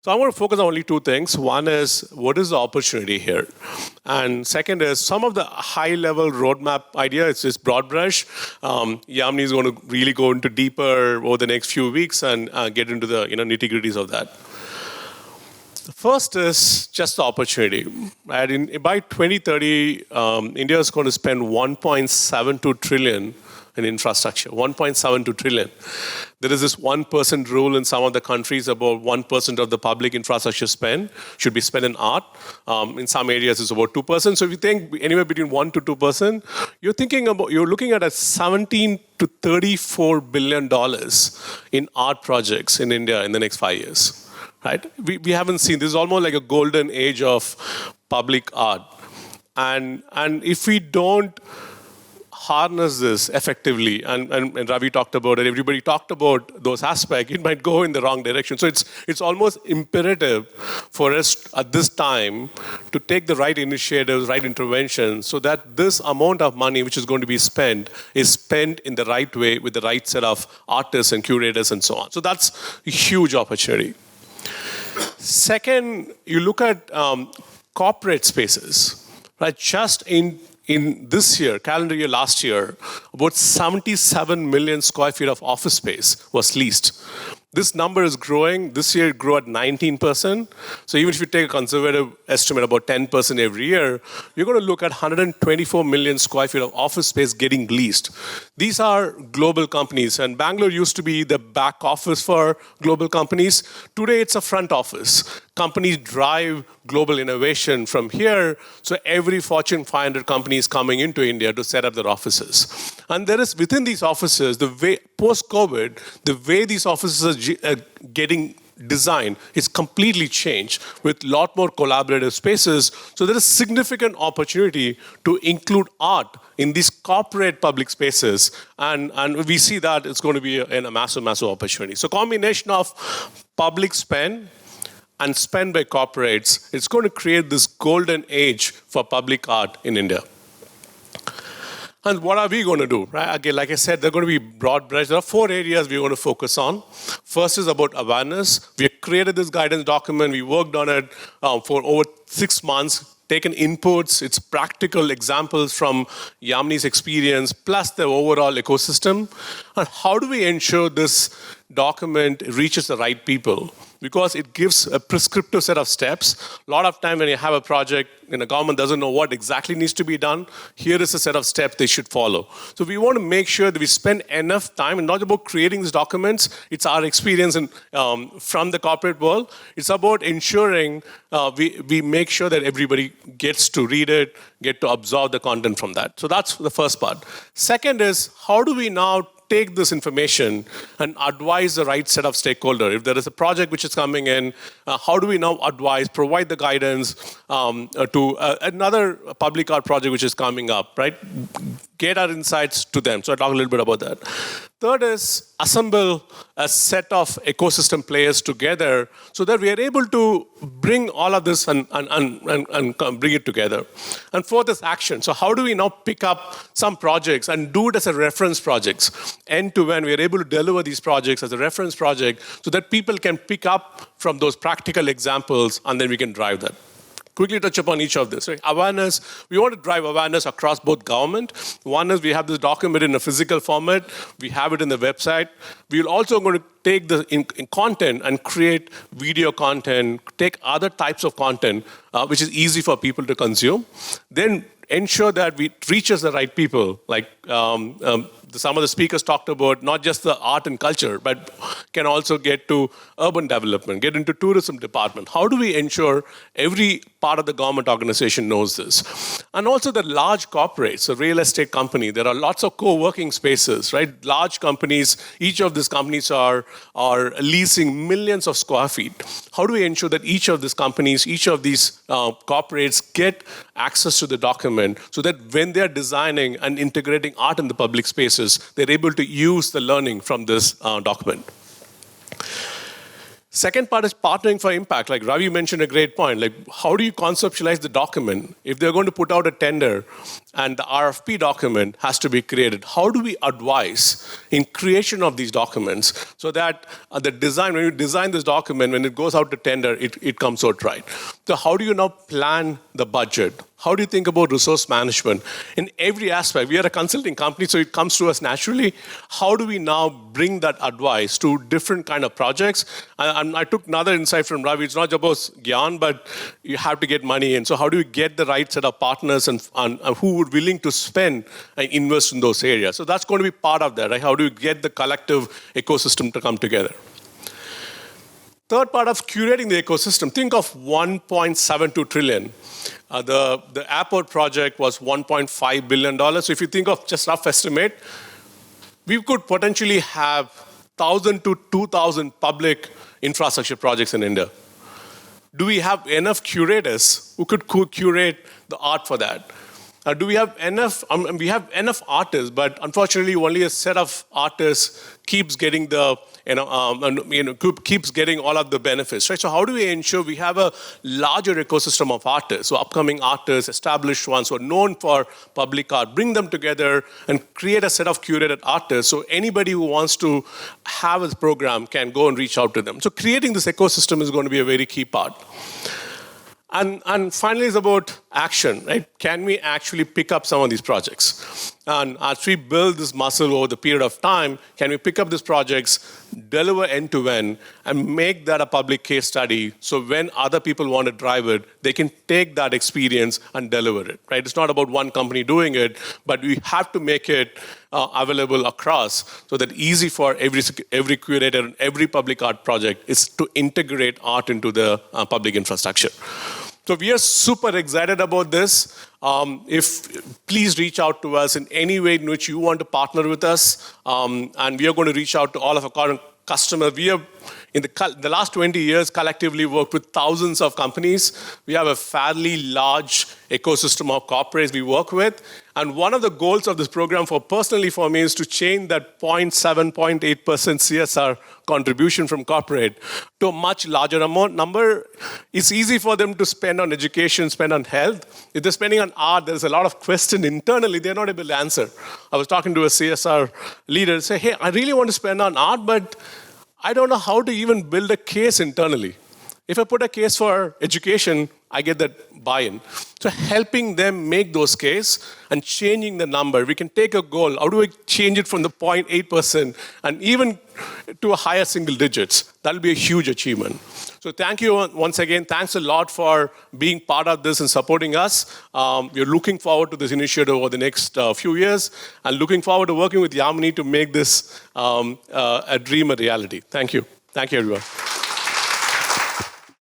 So I want to focus on only two things. One is, what is the opportunity here? And second is, some of the high-level roadmap idea. It's just broad brush. Yamini is going to really go into deeper over the next few weeks and get into the nitty-gritties of that. The first is just the opportunity. By 2030, India is going to spend 1.72 trillion in infrastructure, 1.72 trillion. There is this 1% rule in some of the countries about 1% of the public infrastructure spend should be spent in art. In some areas, it's about 2%. So if you think anywhere between 1 to 2%, you're looking at a 17 to 34 billion dollars in art projects in India in the next 5 years. Right? We haven't seen this is almost like a golden age of public art, and if we don't harness this effectively, and Ravi talked about it, everybody talked about those aspects, it might go in the wrong direction. So it's almost imperative for us at this time to take the right initiatives, right interventions, so that this amount of money which is going to be spent is spent in the right way with the right set of artists and curators and so on. So that's a huge opportunity. Second, you look at corporate spaces, right? Just in this year, calendar year last year, about 77 million square feet of office space was leased. This number is growing. This year it grew at 19%. So even if you take a conservative estimate about 10% every year, you're going to look at 124 million square feet of office space getting leased. These are global companies, and Bangalore used to be the back office for global companies. Today it's a front office. Companies drive global innovation from here, so every Fortune 500 company is coming into India to set up their offices. And there is, within these offices, the way, post-COVID, the way these offices are getting designed is completely changed with a lot more collaborative spaces. So there is significant opportunity to include art in these corporate public spaces. And we see that it's going to be a massive, massive opportunity. So combination of public spend and spend by corporates, it's going to create this golden age for public art in India. And what are we going to do? Right? Again, like I said, they're going to be broad brush. There are 4 areas we're going to focus on. First is about awareness. We have created this guidance document. We worked on it for over 6 months, taken inputs. It's practical examples from Yamini's experience, plus the overall ecosystem. And how do we ensure this document reaches the right people? Because it gives a prescriptive set of steps. A lot of time when you have a project and the government doesn't know what exactly needs to be done, here is a set of steps they should follow. So we want to make sure that we spend enough time, and not about creating these documents, it's our experience from the corporate world. It's about ensuring we make sure that everybody gets to read it, get to absorb the content from that. So that's the first part. Second is, how do we now take this information and advise the right set of stakeholders? If there is a project which is coming in, how do we now advise, provide the guidance to another public art project which is coming up, right? Get our insights to them. So I'll talk a little bit about that. Third is assemble a set of ecosystem players together so that we are able to bring all of this and bring it together. And fourth is action. So how do we now pick up some projects and do it as a reference projects? End to end, we are able to deliver these projects as a reference project so that people can pick up from those practical examples, and then we can drive that. Quickly touch upon each of this. Right? Awareness, we want to drive awareness across both government. One is we have this document in a physical format. We have it in the website. We're also going to take the in content and create video content, take other types of content, which is easy for people to consume. Then ensure that we reaches the right people. Like some of the speakers talked about not just the art and culture, but can also get to urban development, get into tourism department. How do we ensure every part of the government organization knows this? And also the large corporates, the real estate company, there are lots of co-working spaces, right? Large companies, each of these companies are leasing millions of square feet. How do we ensure that each of these companies, each of these corporates get access to the document so that when they're designing and integrating art in the public spaces, they're able to use the learning from this document. Second part is partnering for impact. Like Ravi mentioned a great point. Like, how do you conceptualize the document? If they're going to put out a tender and the RFP document has to be created, how do we advise in creation of these documents so that the design, when you design this document, when it goes out to tender, it comes out right? So how do you now plan the budget? How do you think about resource management? In every aspect, we are a consulting company, so it comes to us naturally. How do we now bring that advice to different kind of projects? And I took another insight from Ravi. It's not just about Gyan, but you have to get money in. So how do you get the right set of partners and who are willing to spend and invest in those areas? So that's going to be part of that, right? How do you get the collective ecosystem to come together? Third part of curating the ecosystem, think of 1.72 trillion. The airport project was $1.5 billion. So if you think of just rough estimate, we could potentially have 1,000 to 2,000 public infrastructure projects in India. Do we have enough curators who could curate the art for that? Do we have enough? We have enough artists, but unfortunately, only a set of artists keeps getting the keeps getting all of the benefits, right? So how do we ensure we have a larger ecosystem of artists, so upcoming artists, established ones who are known for public art, bring them together and create a set of curated artists, so anybody who wants to have a program can go and reach out to them. So creating this ecosystem is going to be a very key part. And finally, it's about action, right? Can we actually pick up some of these projects? And as we build this muscle over the period of time, can we pick up these projects, deliver end-to-end, and make that a public case study so when other people want to drive it, they can take that experience and deliver it, right? It's not about one company doing it, but we have to make it available across so that easy for every curator and every public art project is to integrate art into the public infrastructure. So we are super excited about this. Please reach out to us in any way in which you want to partner with us. And we are going to reach out to all of our current customers. We have, in the last 20 years, collectively worked with thousands of companies. We have a fairly large ecosystem of corporates we work with. And one of the goals of this program personally for me is to change that 0.7, 0.8% CSR contribution from corporate to a much larger number. It's easy for them to spend on education, spend on health. If they're spending on art, there's a lot of question internally they're not able to answer. I was talking to a CSR leader and say, hey, I really want to spend on art, but I don't know how to even build a case internally. If I put a case for education, I get that buy-in. So helping them make those cases and changing the number. We can take a goal. How do we change it from the 0.8% and even to a higher single digits? That'll be a huge achievement. So thank you once again. Thanks a lot for being part of this and supporting us. We're looking forward to this initiative over the next few years and looking forward to working with Yamini to make this a dream a reality. Thank you. Thank you, everyone.